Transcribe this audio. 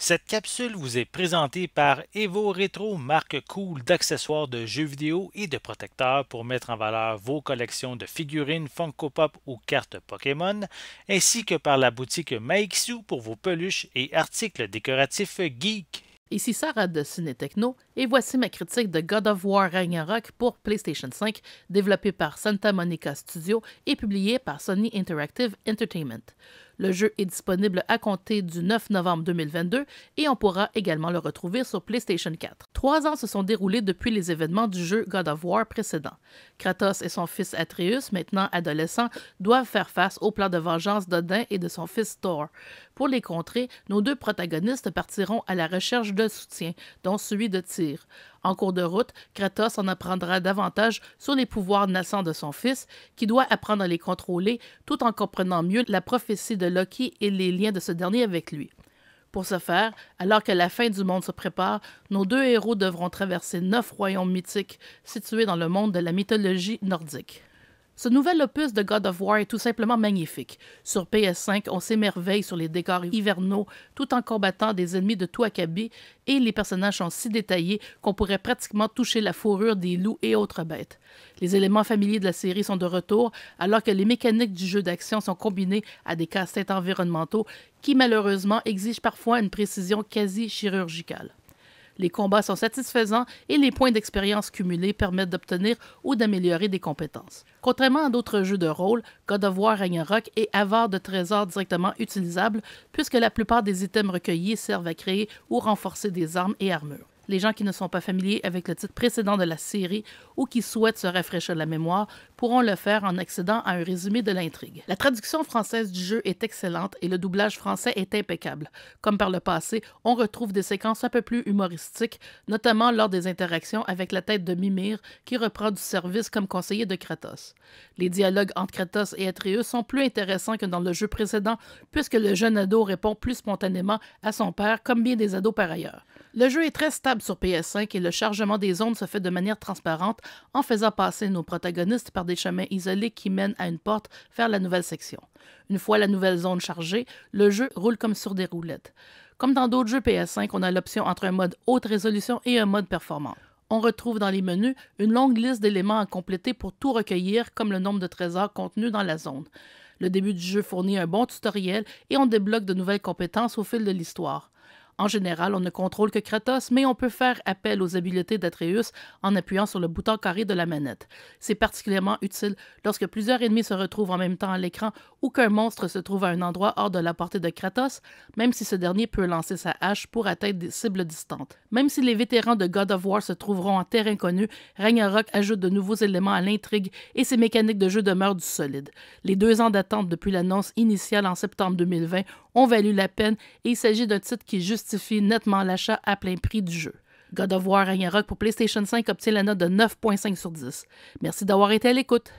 Cette capsule vous est présentée par Evo Retro, marque cool d'accessoires de jeux vidéo et de protecteurs pour mettre en valeur vos collections de figurines Funko Pop ou cartes Pokémon, ainsi que par la boutique Maixu pour vos peluches et articles décoratifs geek. Ici Sarah de Ciné Techno et voici ma critique de God of War Ragnarok pour PlayStation 5, développé par Santa Monica Studio et publié par Sony Interactive Entertainment. Le jeu est disponible à compter du 9 novembre 2022 et on pourra également le retrouver sur PlayStation 4. 3 ans se sont déroulés depuis les événements du jeu God of War précédent. Kratos et son fils Atreus, maintenant adolescents, doivent faire face au plan de vengeance d'Odin et de son fils Thor. Pour les contrer, nos deux protagonistes partiront à la recherche de soutien, dont celui de Tyr. En cours de route, Kratos en apprendra davantage sur les pouvoirs naissants de son fils, qui doit apprendre à les contrôler tout en comprenant mieux la prophétie de Loki et les liens de ce dernier avec lui. Pour ce faire, alors que la fin du monde se prépare, nos deux héros devront traverser 9 royaumes mythiques situés dans le monde de la mythologie nordique. Ce nouvel opus de God of War est tout simplement magnifique. Sur PS5, on s'émerveille sur les décors hivernaux tout en combattant des ennemis de tout acabit et les personnages sont si détaillés qu'on pourrait pratiquement toucher la fourrure des loups et autres bêtes. Les éléments familiers de la série sont de retour alors que les mécaniques du jeu d'action sont combinées à des casse-têtes environnementaux qui malheureusement exigent parfois une précision quasi chirurgicale. Les combats sont satisfaisants et les points d'expérience cumulés permettent d'obtenir ou d'améliorer des compétences. Contrairement à d'autres jeux de rôle, God of War Ragnarok est avare de trésors directement utilisables puisque la plupart des items recueillis servent à créer ou renforcer des armes et armures. Les gens qui ne sont pas familiers avec le titre précédent de la série ou qui souhaitent se rafraîchir la mémoire pourront le faire en accédant à un résumé de l'intrigue. La traduction française du jeu est excellente et le doublage français est impeccable. Comme par le passé, on retrouve des séquences un peu plus humoristiques, notamment lors des interactions avec la tête de Mimir qui reprend du service comme conseiller de Kratos. Les dialogues entre Kratos et Atreus sont plus intéressants que dans le jeu précédent puisque le jeune ado répond plus spontanément à son père comme bien des ados par ailleurs. Le jeu est très stable sur PS5 et le chargement des ondes se fait de manière transparente en faisant passer nos protagonistes par des chemins isolés qui mènent à une porte vers la nouvelle section. Une fois la nouvelle zone chargée, le jeu roule comme sur des roulettes. Comme dans d'autres jeux PS5, on a l'option entre un mode haute résolution et un mode performant. On retrouve dans les menus une longue liste d'éléments à compléter pour tout recueillir, comme le nombre de trésors contenus dans la zone. Le début du jeu fournit un bon tutoriel et on débloque de nouvelles compétences au fil de l'histoire. En général, on ne contrôle que Kratos, mais on peut faire appel aux habiletés d'Atreus en appuyant sur le bouton carré de la manette. C'est particulièrement utile lorsque plusieurs ennemis se retrouvent en même temps à l'écran ou qu'un monstre se trouve à un endroit hors de la portée de Kratos, même si ce dernier peut lancer sa hache pour atteindre des cibles distantes. Même si les vétérans de God of War se trouveront en terrain inconnu, Ragnarok ajoute de nouveaux éléments à l'intrigue et ses mécaniques de jeu demeurent du solide. Les 2 ans d'attente depuis l'annonce initiale en septembre 2020 ont valu la peine et il s'agit d'un titre qui justifie nettement l'achat à plein prix du jeu. God of War Ragnarok pour PlayStation 5 obtient la note de 9.5 sur 10. Merci d'avoir été à l'écoute.